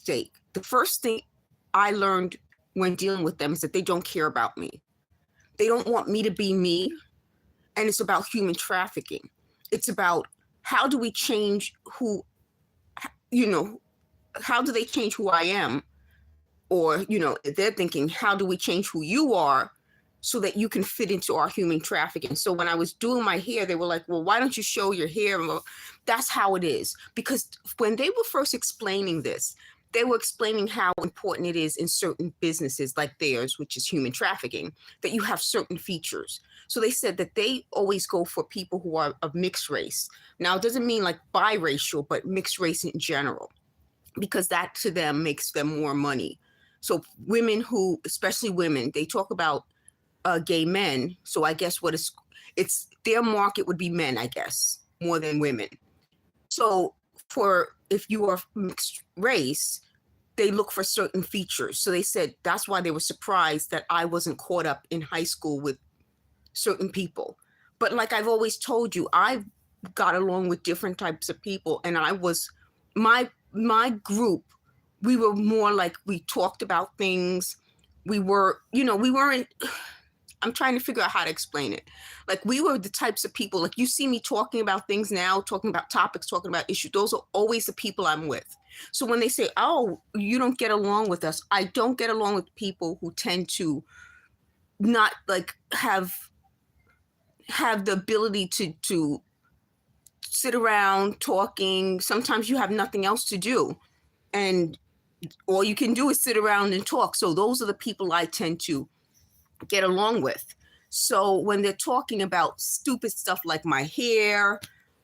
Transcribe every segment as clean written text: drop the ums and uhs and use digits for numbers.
mistake. The first thing I learned when dealing with them is that they don't care about me. They don't want me to be me. And it's about human trafficking. It's about how do we change who, how do they change who I am? Or, they're thinking, how do we change who you are so that you can fit into our human trafficking? So when I was doing my hair, they were like, well, why don't you show your hair? Well, that's how it is. Because when they were first explaining this, they were explaining how important it is in certain businesses like theirs, which is human trafficking, that you have certain features. So they said that they always go for people who are of mixed race. Now, it doesn't mean like biracial, but mixed race in general, because that to them makes them more money. So women who, especially women, they talk about gay men. So I guess it's their market would be men, I guess, more than women. So if you are mixed race, they look for certain features. So they said that's why they were surprised that I wasn't caught up in high school with certain people. But like I've always told you, I got along with different types of people, and I was my group. We were more like, we talked about things. We were, we weren't, I'm trying to figure out how to explain it. Like, we were the types of people, like you see me talking about things now, talking about topics, talking about issues. Those are always the people I'm with. So when they say, oh, you don't get along with us, I don't get along with people who tend to not like have the ability to sit around talking. Sometimes you have nothing else to do, and all you can do is sit around and talk. So those are the people I tend to get along with. So when they're talking about stupid stuff like my hair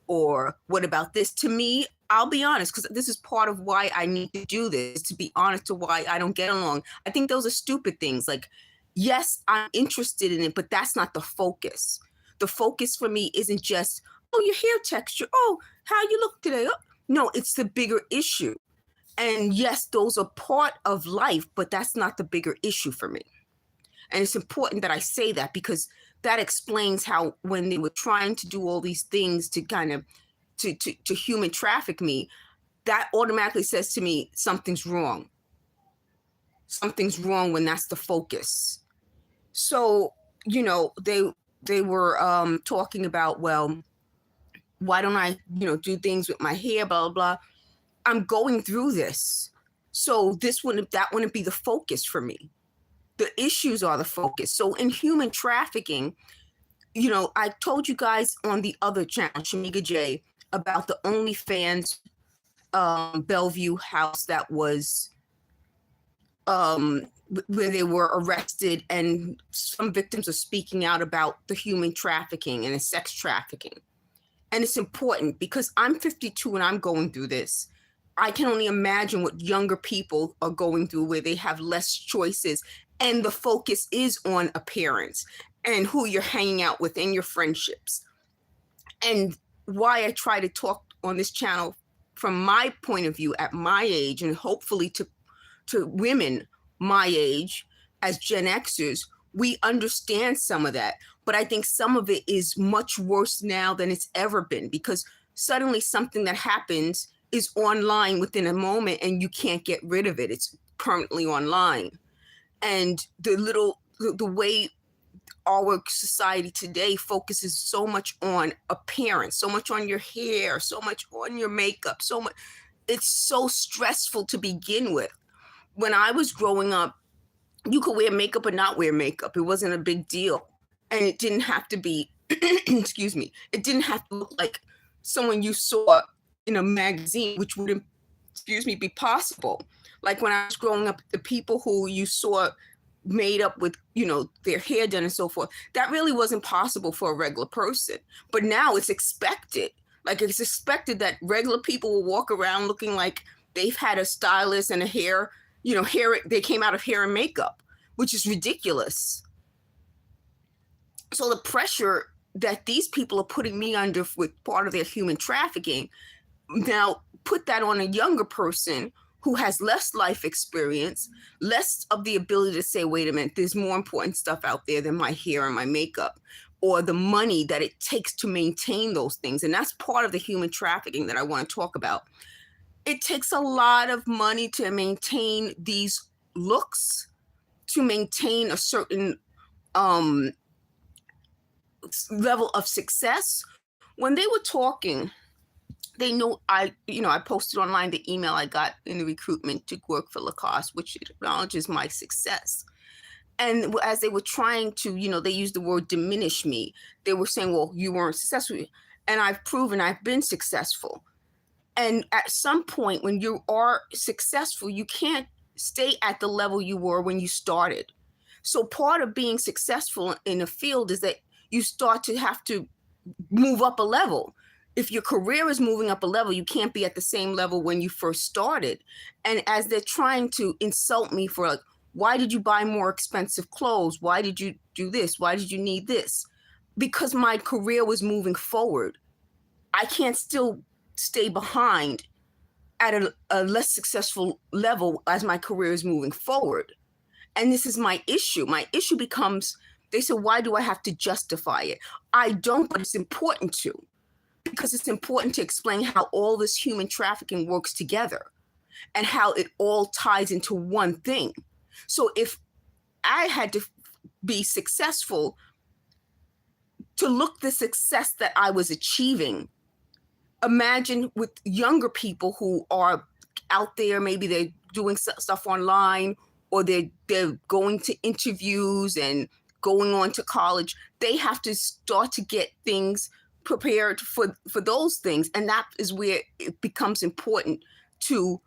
or what about this, to me, I'll be honest, because this is part of why I need to do this, to be honest to why I don't get along. I think those are stupid things. Like, yes, I'm interested in it, but that's not the focus. The focus for me isn't just, oh, your hair texture, oh, how you look today. Oh. No, it's the bigger issue. And yes, those are part of life, but that's not the bigger issue for me. And it's important that I say that, because that explains how when they were trying to do all these things to kind of to human traffic me, that automatically says to me, something's wrong. Something's wrong when that's the focus. So, they were talking about, well, why don't I, do things with my hair, blah, blah, blah. I'm going through this. So that wouldn't be the focus for me. The issues are the focus. So in human trafficking, I told you guys on the other channel, Shamiga J, about the OnlyFans Bellevue house that was where they were arrested, and some victims are speaking out about the human trafficking and the sex trafficking. And it's important because I'm 52 and I'm going through this. I can only imagine what younger people are going through, where they have less choices, and the focus is on appearance and who you're hanging out with and your friendships. And why I try to talk on this channel from my point of view at my age, and hopefully to women my age as Gen Xers, we understand some of that. But I think some of it is much worse now than it's ever been, because suddenly something that happens is online within a moment and you can't get rid of it. It's permanently online. And the way our society today focuses so much on appearance, so much on your hair, so much on your makeup, so much. It's so stressful to begin with. When I was growing up, you could wear makeup or not wear makeup. It wasn't a big deal. And it didn't have to be, excuse me, it didn't have to look like someone you saw in a magazine, which wouldn't, be possible. Like when I was growing up, the people who you saw made up with, their hair done and so forth, that really wasn't possible for a regular person. But now it's expected. Like, it's expected that regular people will walk around looking like they've had a stylist and a hair, they came out of hair and makeup, which is ridiculous. So the pressure that these people are putting me under with part of their human trafficking, now put that on a younger person who has less life experience, less of the ability to say, wait a minute, there's more important stuff out there than my hair and my makeup, or the money that it takes to maintain those things. And that's part of the human trafficking that I want to talk about. It takes a lot of money to maintain these looks, to maintain a certain um level of success. When they were talking, they know I posted online the email I got in the recruitment to work for Lacoste, which acknowledges my success. And as they were trying to, they used the word diminish me. They were saying, well, you weren't successful. And I've proven I've been successful. And at some point, when you are successful, you can't stay at the level you were when you started. So part of being successful in a field is that you start to have to move up a level. If your career is moving up a level, you can't be at the same level when you first started. And as they're trying to insult me for like, why did you buy more expensive clothes? Why did you do this? Why did you need this? Because my career was moving forward. I can't still stay behind at a less successful level as my career is moving forward. And this is my issue. My issue becomes, they said, why do I have to justify it? I don't, but it's important to, because it's important to explain how all this human trafficking works together and how it all ties into one thing. So if I had to be successful to look the success that I was achieving, imagine with younger people who are out there, maybe they're doing stuff online, or they're going to interviews and going on to college. They have to start to get things prepared for those things. And that is where it becomes important to,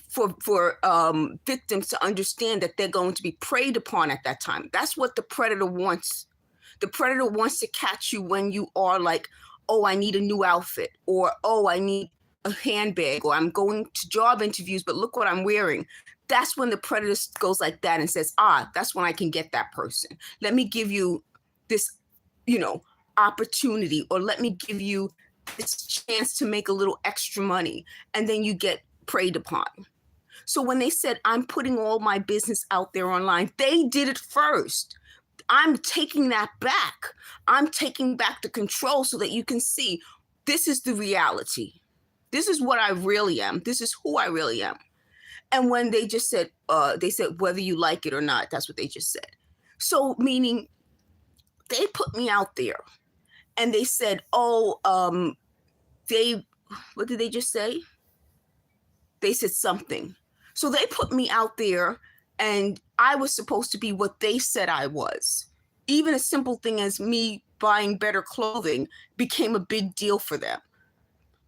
for victims to understand that they're going to be preyed upon at that time. That's what the predator wants. The predator wants to catch you when you are like, oh, I need a new outfit, or, oh, I need a handbag, or I'm going to job interviews, but look what I'm wearing. That's when the predator goes like that and says, that's when I can get that person. Let me give you this, opportunity, or let me give you this chance to make a little extra money. And then you get preyed upon. So when they said, I'm putting all my business out there online, they did it first. I'm taking that back. I'm taking back the control so that you can see this is the reality. This is what I really am. This is who I really am. And when they just said, whether you like it or not, that's what they just said. So meaning they put me out there and they said, what did they just say? They said something. So they put me out there and I was supposed to be what they said I was. Even a simple thing as me buying better clothing became a big deal for them.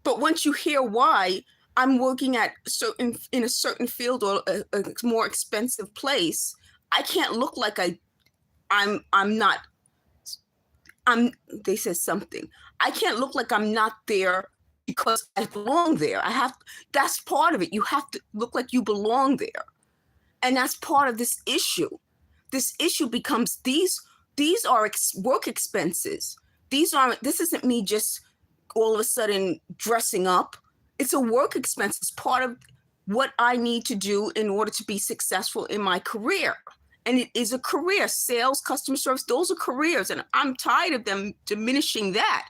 But once you hear why I'm working in a certain field or a more expensive place, I can't look like they said something. I can't look like I'm not there because I belong there. That's part of it. You have to look like you belong there. And that's part of this issue. This issue becomes these are work expenses. This isn't me just all of a sudden dressing up. It's a work expense. It's part of what I need to do in order to be successful in my career. And it is a career. Sales, customer service, those are careers. And I'm tired of them diminishing that,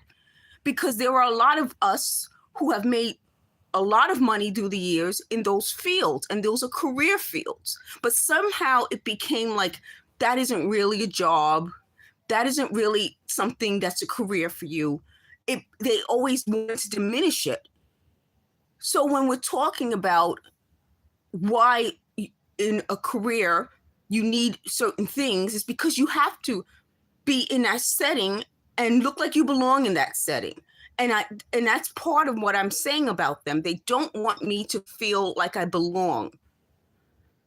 because there are a lot of us who have made a lot of money through the years in those fields, and those are career fields. But somehow it became like, that isn't really a job. That isn't really something that's a career for you. They always want to diminish it. So when we're talking about why in a career you need certain things, it's because you have to be in that setting and look like you belong in that setting. And that's part of what I'm saying about them. They don't want me to feel like I belong.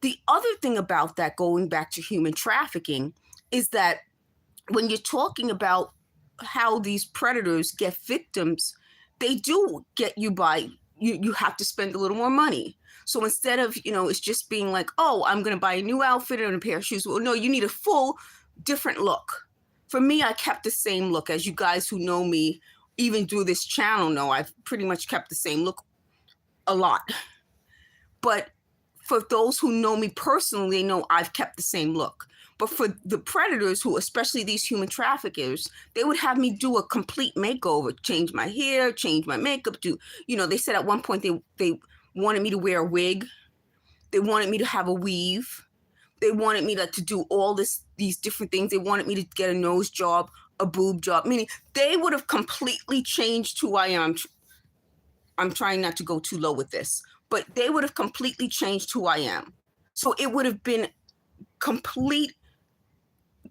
The other thing about that, going back to human trafficking, is that when you're talking about how these predators get victims, they do get you by, you have to spend a little more money. So instead of, it's just being like, oh, I'm going to buy a new outfit and a pair of shoes. Well, no, you need a full different look. For me, I kept the same look. As you guys who know me, even through this channel, know I've pretty much kept the same look a lot. But for those who know me personally, they know I've kept the same look. But for the predators, who especially these human traffickers, they would have me do a complete makeover, change my hair, change my makeup, they said at one point they wanted me to wear a wig. They wanted me to have a weave. They wanted me to do all these different things. They wanted me to get a nose job, a boob job, meaning they would have completely changed who I am. I'm trying not to go too low with this, but they would have completely changed who I am. So it would have been complete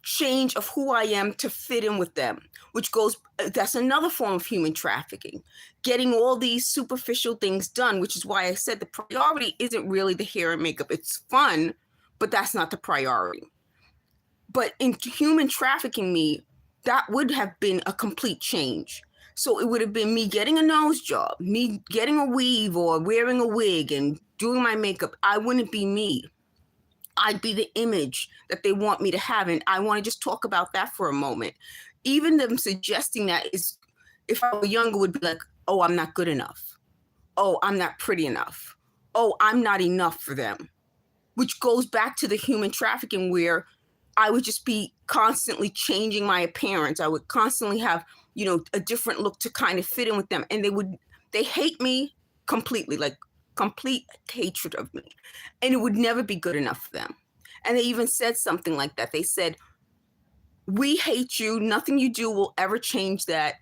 change of who I am to fit in with them, that's another form of human trafficking, getting all these superficial things done, which is why I said the priority isn't really the hair and makeup. It's fun, but that's not the priority. But in human trafficking me, that would have been a complete change. So it would have been me getting a nose job, me getting a weave or wearing a wig and doing my makeup. I wouldn't be me. I'd be the image that they want me to have. And I want to just talk about that for a moment. Even them suggesting that is, if I were younger, would be like, oh, I'm not good enough. Oh, I'm not pretty enough. Oh, I'm not enough for them. Which goes back to the human trafficking, where I would just be constantly changing my appearance. I would constantly have, a different look to kind of fit in with them. And they hate me completely, like complete hatred of me. And it would never be good enough for them. And they even said something like that. They said, we hate you. Nothing you do will ever change that.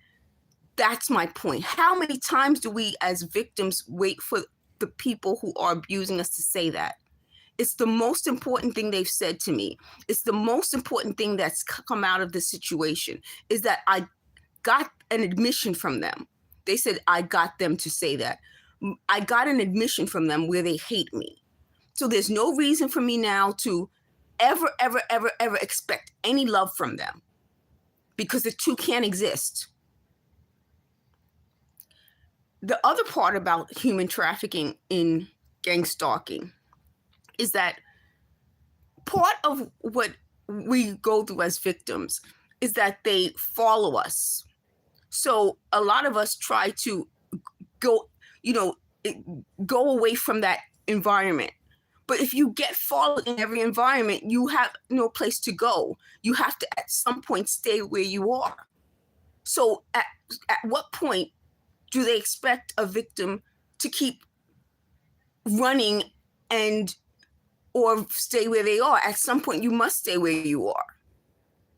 That's my point. How many times do we as victims wait for the people who are abusing us to say that? It's the most important thing they've said to me. It's the most important thing that's come out of this situation, is that I got an admission from them. They said I got them to say that. I got an admission from them where they hate me. So there's no reason for me now to ever, ever, ever, ever expect any love from them, because the two can't exist. The other part about human trafficking in gangstalking is that part of what we go through as victims is that they follow us. So a lot of us try to go away from that environment. But if you get followed in every environment, you have no place to go. You have to at some point stay where you are. So at what point do they expect a victim to keep running or stay where they are? At some point, you must stay where you are.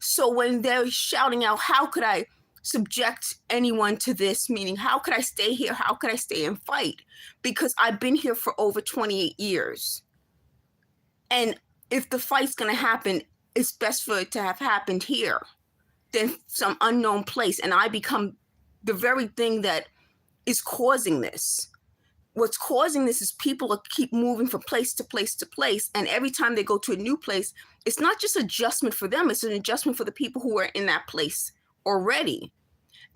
So when they're shouting out, how could I subject anyone to this? Meaning, how could I stay here? How could I stay and fight? Because I've been here for over 28 years. And if the fight's going to happen, it's best for it to have happened here than some unknown place. And I become the very thing that is causing this. What's causing this is people keep moving from place to place to place. And every time they go to a new place, it's not just adjustment for them. It's an adjustment for the people who are in that place already.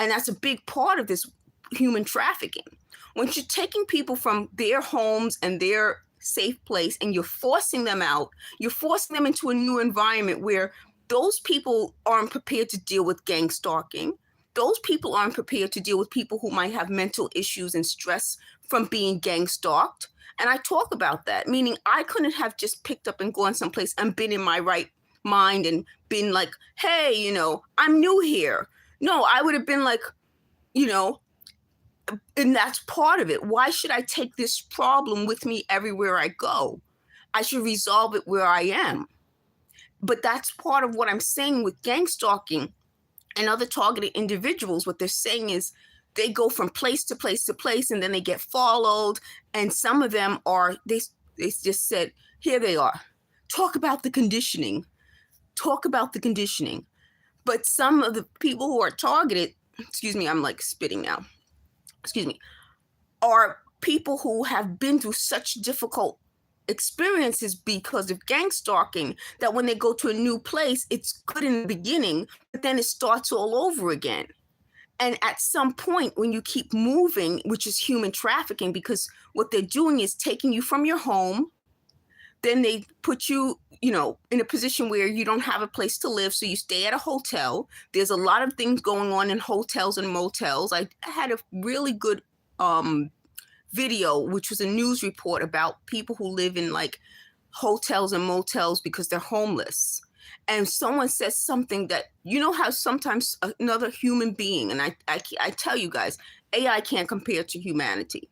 And that's a big part of this human trafficking. When you're taking people from their homes and their safe place and you're forcing them out, you're forcing them into a new environment where those people aren't prepared to deal with gang stalking. Those people aren't prepared to deal with people who might have mental issues and stress from being gang stalked. And I talk about that, meaning I couldn't have just picked up and gone someplace and been in my right mind and been like, hey, I'm new here. No, I would have been like, and that's part of it. Why should I take this problem with me everywhere I go? I should resolve it where I am. But that's part of what I'm saying with gang stalking and other targeted individuals. What they're saying is they go from place to place to place, and then they get followed. And some of them they just said, here they are. Talk about the conditioning. Talk about the conditioning. But some of the people who are targeted, excuse me, I'm like spitting now. Excuse me, are people who have been through such difficult experiences because of gang stalking that when they go to a new place, it's good in the beginning, but then it starts all over again. And at some point, when you keep moving, which is human trafficking, because what they're doing is taking you from your home, then they put you, in a position where you don't have a place to live. So you stay at a hotel. There's a lot of things going on in hotels and motels. I had a really good video, which was a news report about people who live in like hotels and motels because they're homeless. and someone says something that, you know how sometimes another human being, and I tell you guys, AI can't compare to humanity.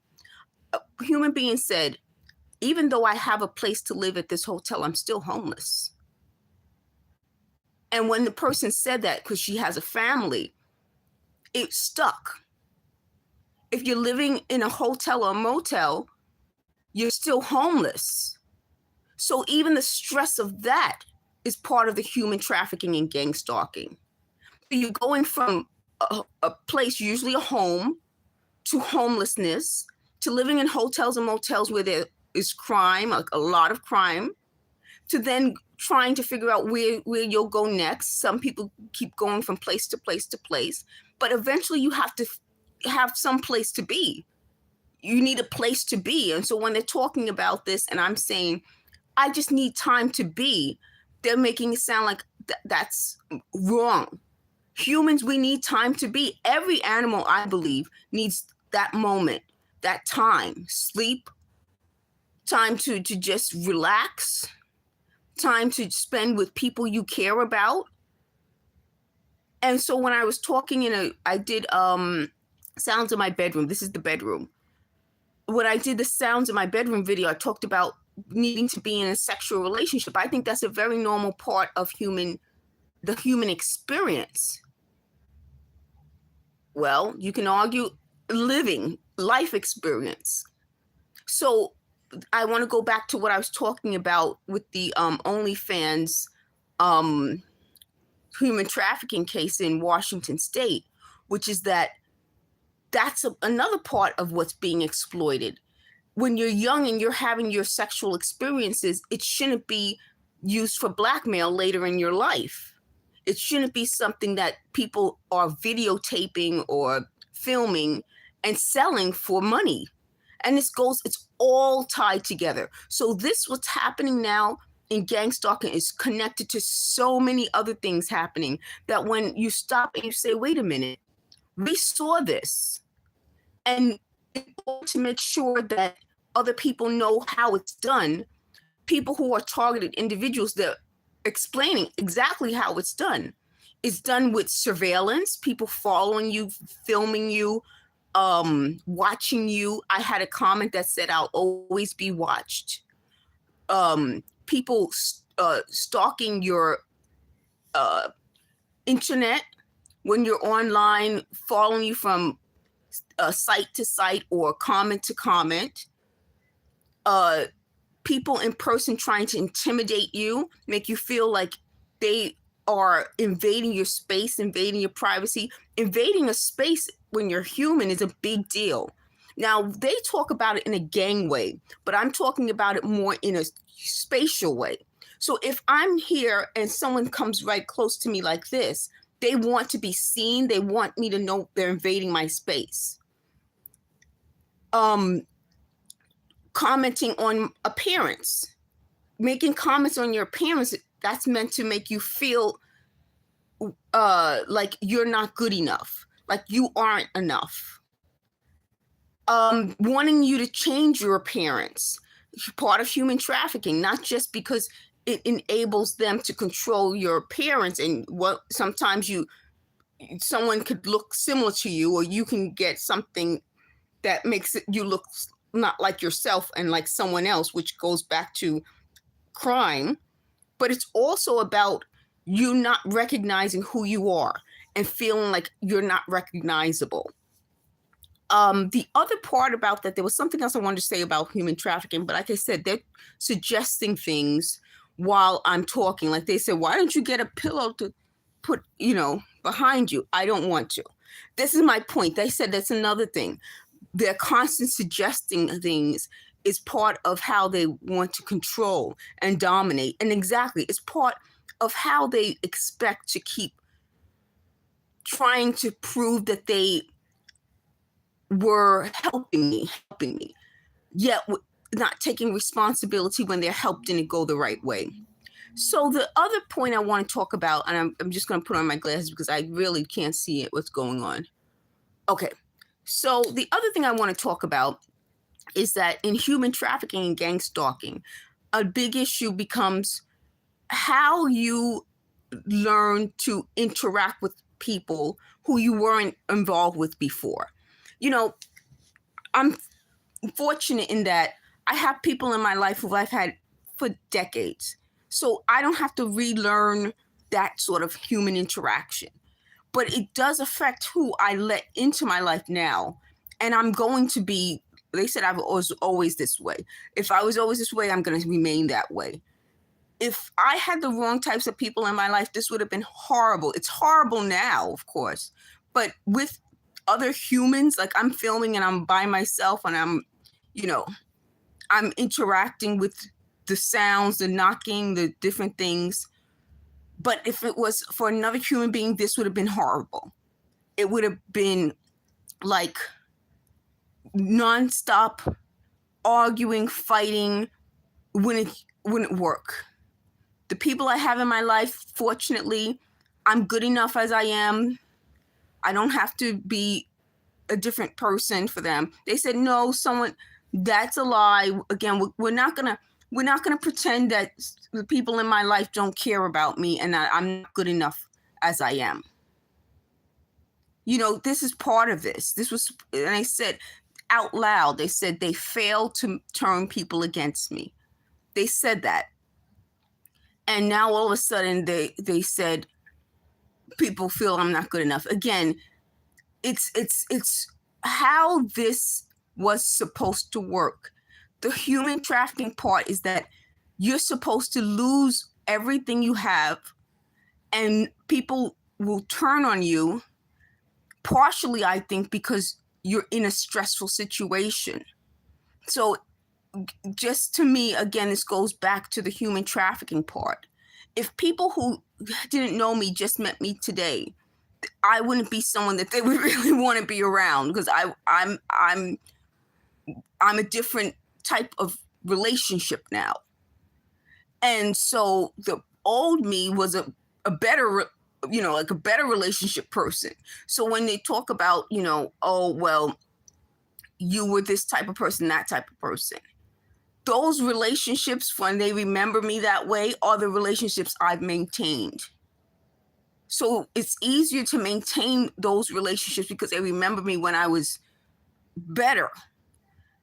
A human being said, even though I have a place to live at this hotel, I'm still homeless. And when the person said that, because she has a family, it stuck. If you're living in a hotel or a motel, you're still homeless. So even the stress of that is part of the human trafficking and gang stalking. You're going from a place, usually a home, to homelessness, to living in hotels and motels where there is crime, a lot of crime, to then trying to figure out where you'll go next. Some people keep going from place to place to place, but eventually you have to have some place to be. You need a place to be. And so when they're talking about this and I'm saying, I just need time to be, they're making it sound like that's wrong. Humans, we need time to be. Every animal, I believe, needs that moment, that time, sleep, time to just relax, time to spend with people you care about. And so when I was talking I did sounds in my bedroom. This is the bedroom. When I did the sounds in my bedroom video, I talked about needing to be in a sexual relationship. I think that's a very normal part of the human experience. Well, you can argue living life experience. So I want to go back to what I was talking about with the OnlyFans human trafficking case in Washington State, which is that's another part of what's being exploited. When you're young and you're having your sexual experiences, it shouldn't be used for blackmail later in your life. It shouldn't be something that people are videotaping or filming and selling for money. And it's all tied together. So what's happening now in gang stalking is connected to so many other things happening that when you stop and you say, wait a minute, we saw this. And in order to make sure that other people know how it's done, people who are targeted individuals, they're explaining exactly how it's done. It's done with surveillance, people following you, filming you, watching you. I had a comment that said, I'll always be watched. People stalking your internet when you're online, following you from site to site or comment to comment. People in person trying to intimidate you, make you feel like they are invading your space, invading your privacy. Invading a space when you're human is a big deal. Now, they talk about it in a gang way, but I'm talking about it more in a spatial way. So if I'm here and someone comes right close to me like this, they want to be seen. They want me to know they're invading my space. Commenting on appearance, making comments on your appearance, that's meant to make you feel like you're not good enough, like you aren't enough. Wanting you to change your appearance, part of human trafficking, not just because it enables them to control your appearance and what sometimes someone could look similar to you, or you can get something that makes you look not like yourself and like someone else, which goes back to crime. But it's also about you not recognizing who you are and feeling like you're not recognizable. The other part about that, there was something else I wanted to say about human trafficking, but like I said, they're suggesting things while I'm talking. Like they said, why don't you get a pillow to put, behind you? I don't want to. This is my point. They said that's another thing. Their constant suggesting things is part of how they want to control and dominate. And exactly, it's part of how they expect to keep trying to prove that they were helping me, yet not taking responsibility when their help didn't go the right way. So the other point I want to talk about, and I'm just going to put on my glasses because I really can't see what's going on. Okay. So the other thing I want to talk about is that in human trafficking and gang stalking, a big issue becomes how you learn to interact with people who you weren't involved with before. You know, I'm fortunate in that I have people in my life who I've had for decades. So I don't have to relearn that sort of human interaction. But it does affect who I let into my life now. And I'm going to be, they said I was always this way. If I was always this way, I'm going to remain that way. If I had the wrong types of people in my life, this would have been horrible. It's horrible now, of course. But with other humans, like I'm filming and I'm by myself and I'm, you know, I'm interacting with the sounds, the knocking, the different things. But if it was for another human being, this would have been horrible. It would have been like nonstop arguing, fighting, wouldn't work. The people I have in my life, fortunately, I'm good enough as I am. I don't have to be a different person for them. They said, no, that's a lie. Again, we're not gonna pretend that the people in my life don't care about me and that I'm not good enough as I am. You know, this is part of this. This was, and I said out loud, they said they failed to turn people against me. They said that. And now all of a sudden they said people feel I'm not good enough. Again, it's how this was supposed to work. The human trafficking part is that you're supposed to lose everything you have and people will turn on you, partially, I think, because you're in a stressful situation. So just to me, again, this goes back to the human trafficking part. If people who didn't know me just met me today, I wouldn't be someone that they would really want to be around because I'm a different type of relationship now. And so the old me was a better, like a better relationship person. So when they talk about, oh, well, you were this type of person, that type of person, those relationships, when they remember me that way, are the relationships I've maintained. So it's easier to maintain those relationships because they remember me when I was better.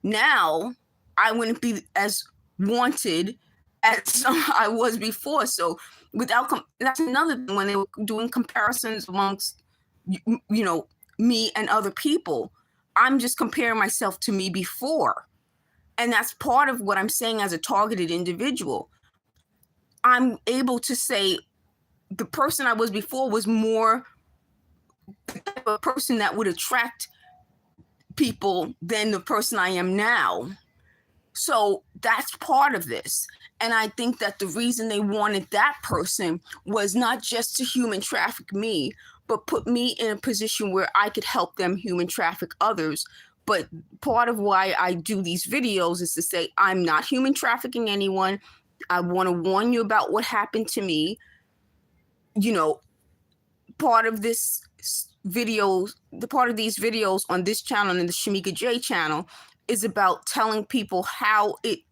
Now, I wouldn't be as wanted as I was before. So that's another thing when they were doing comparisons amongst, me and other people. I'm just comparing myself to me before. And that's part of what I'm saying as a targeted individual. I'm able to say the person I was before was more the type of person that would attract people than the person I am now. So that's part of this. And I think that the reason they wanted that person was not just to human traffic me, but put me in a position where I could help them human traffic others. But part of why I do these videos is to say, I'm not human trafficking anyone. I want to warn you about what happened to me. Part of these videos on this channel and the Shamika J channel is about telling people how the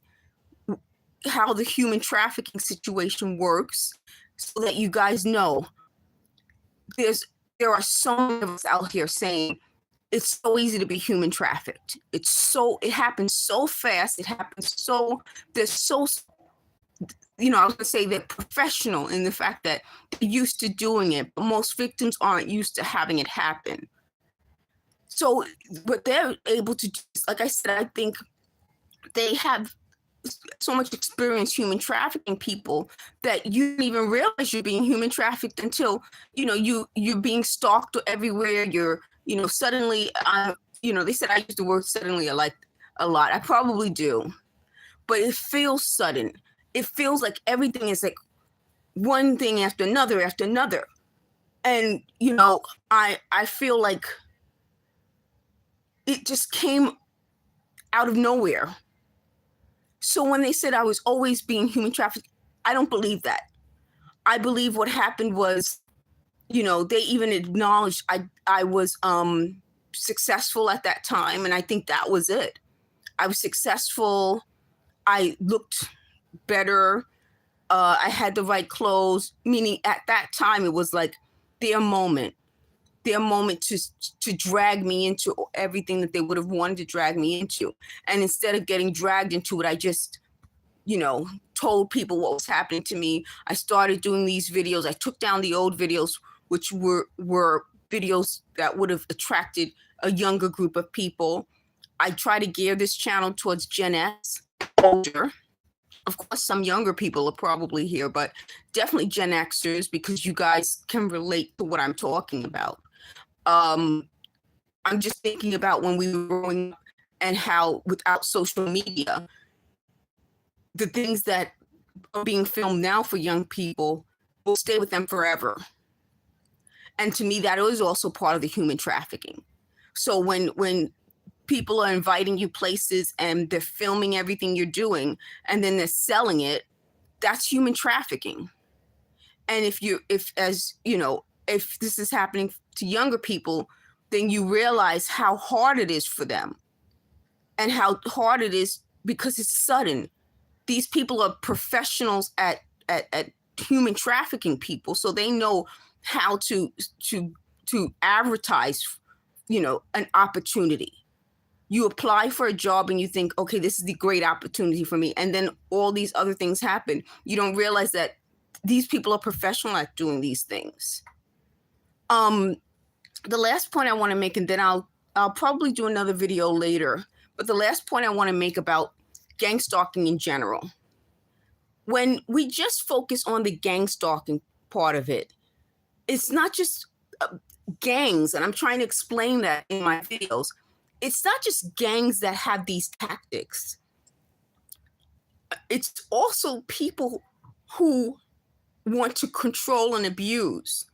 human trafficking situation works, so that you guys know there are so many of us out here saying it's so easy to be human trafficked. It happens so fast. I was gonna say they're professional in the fact that they're used to doing it, but most victims aren't used to having it happen. So, but they're able to, like I said, I think they have so much experience human trafficking people that you don't even realize you're being human trafficked until you're being stalked everywhere. You're suddenly they said I use the word suddenly a lot. I probably do, but it feels sudden. It feels like everything is like one thing after another, and I feel like it just came out of nowhere. So when they said I was always being human trafficked, I don't believe that. I believe what happened was, they even acknowledged I was successful at that time, and I think that was it. I was successful. I looked better. I had the right clothes, meaning at that time it was like their moment to drag me into everything that they would have wanted to drag me into. And instead of getting dragged into it, I just, told people what was happening to me. I started doing these videos. I took down the old videos, which were videos that would have attracted a younger group of people. I try to gear this channel towards Gen X, older. Of course, some younger people are probably here, but definitely Gen Xers, because you guys can relate to what I'm talking about. I'm just thinking about when we were growing up and how without social media, the things that are being filmed now for young people will stay with them forever. And to me, that is also part of the human trafficking. So when people are inviting you places and they're filming everything you're doing and then they're selling it, that's human trafficking. And if this is happening to younger people, then you realize how hard it is for them and how hard it is because it's sudden. These people are professionals at human trafficking people, so they know how to advertise, an opportunity. You apply for a job and you think, okay, this is the great opportunity for me. And then all these other things happen. You don't realize that these people are professional at doing these things. The last point I want to make, and then I'll probably do another video later, but the last point I want to make about gang stalking in general. When we just focus on the gang stalking part of it, it's not just gangs, and I'm trying to explain that in my videos. It's not just gangs that have these tactics. It's also people who want to control and abuse.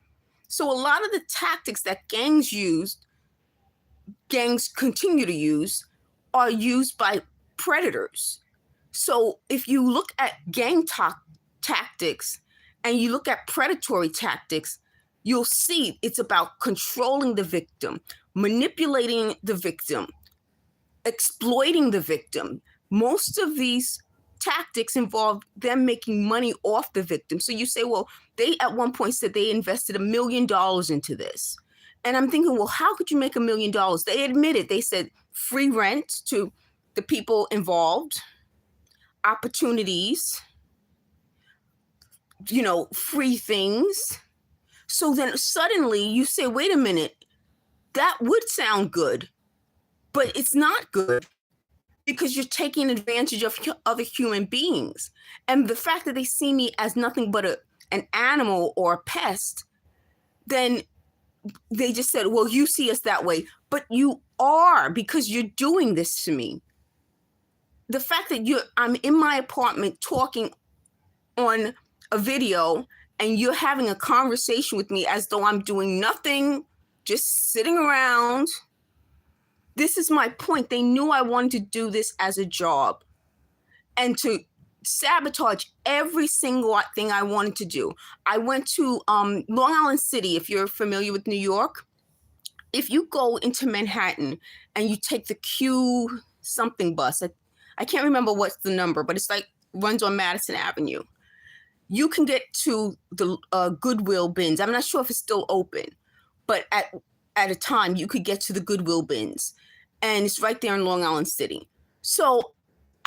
So a lot of the tactics that gangs continue to use, are used by predators. So if you look at gang tactics and you look at predatory tactics, you'll see it's about controlling the victim, manipulating the victim, exploiting the victim. Most of these tactics involve them making money off the victim. So you say, well, they at one point said they invested $1 million into this. And I'm thinking, well, how could you make $1 million? They admitted, they said free rent to the people involved, opportunities, free things. So then suddenly you say, wait a minute, that would sound good, but it's not good because you're taking advantage of other human beings. And the fact that they see me as nothing but an animal or a pest, then they just said, well, you see us that way, but you are, because you're doing this to me. The fact that I'm in my apartment talking on a video and you're having a conversation with me as though I'm doing nothing, just sitting around. This is my point. They knew I wanted to do this as a job and to sabotage every single thing I wanted to do. I went to Long Island City, if you're familiar with New York. If you go into Manhattan and you take the Q something bus, I can't remember what's the number, but it's like runs on Madison Avenue. You can get to the Goodwill bins. I'm not sure if it's still open, but at a time you could get to the Goodwill bins, and it's right there in Long Island City. So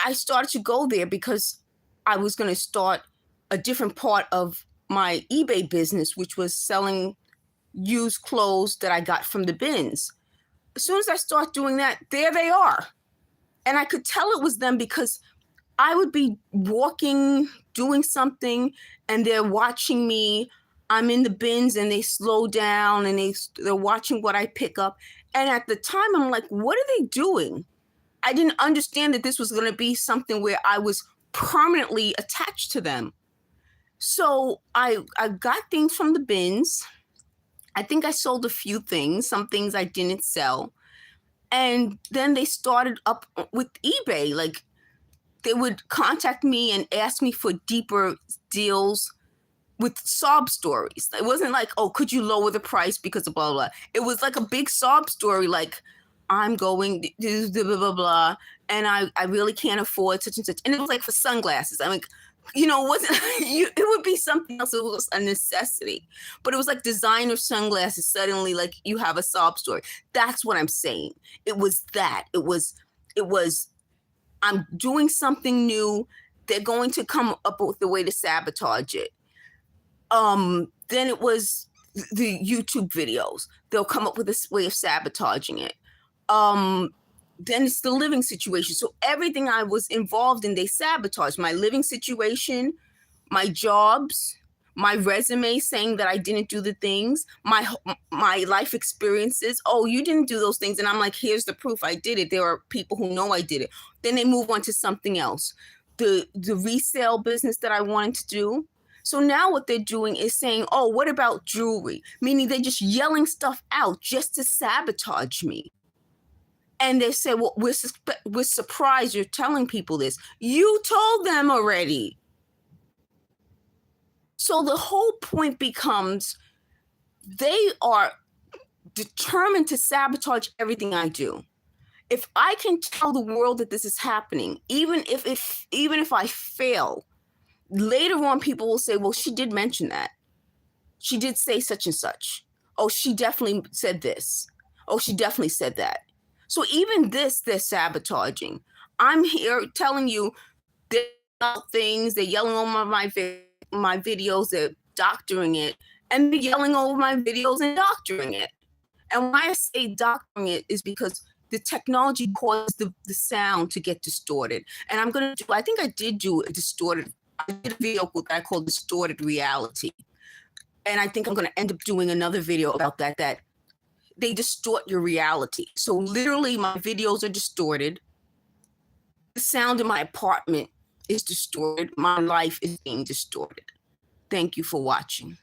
I started to go there because I was going to start a different part of my eBay business, which was selling used clothes that I got from the bins. As soon as I start doing that, there they are. And I could tell it was them because I would be walking, doing something, and they're watching me. I'm in the bins and they slow down and they're watching what I pick up. And at the time, I'm like, what are they doing? I didn't understand that this was going to be something where I was permanently attached to them. So I got things from the bins. I think I sold a few things. Some things I didn't sell. And then they started up with eBay. Like, they would contact me and ask me for deeper deals with sob stories. It wasn't like, oh, could you lower the price because of blah, blah, blah. It was like a big sob story, like, I'm going to blah, blah, blah, and I really can't afford such and such. And it was like for sunglasses. I mean, You know, it wasn't it would be something else. It was a necessity. But it was like designer sunglasses. Suddenly, like you have a sob story. That's what I'm saying. It was that. It was I'm doing something new. They're going to come up with a way to sabotage it. Then it was the YouTube videos. They'll come up with this way of sabotaging it. Then it's the living situation. So everything I was involved in, they sabotaged my living situation, my jobs, my resume saying that I didn't do the things, my life experiences. Oh, you didn't do those things. And I'm like, here's the proof I did it. There are people who know I did it. Then they move on to something else. The resale business that I wanted to do. So now what they're doing is saying, oh, what about jewelry? Meaning they're just yelling stuff out just to sabotage me. And they say, well, we're surprised you're telling people this. You told them already. So the whole point becomes they are determined to sabotage everything I do. If I can tell the world that this is happening, even if I fail, later on people will say, well, she did mention that. She did say such and such. Oh, she definitely said this. Oh, she definitely said that. So even this, they're sabotaging. I'm here telling you things. They're yelling over my videos. They're doctoring it, and they're yelling over my videos and doctoring it. And why I say doctoring it is because the technology caused the sound to get distorted. And I'm going to do, I think I did do a distorted, I did a video that I call Distorted Reality. And I think I'm going to end up doing another video about that they distort your reality. So literally my videos are distorted. The sound in my apartment is distorted. My life is being distorted. Thank you for watching.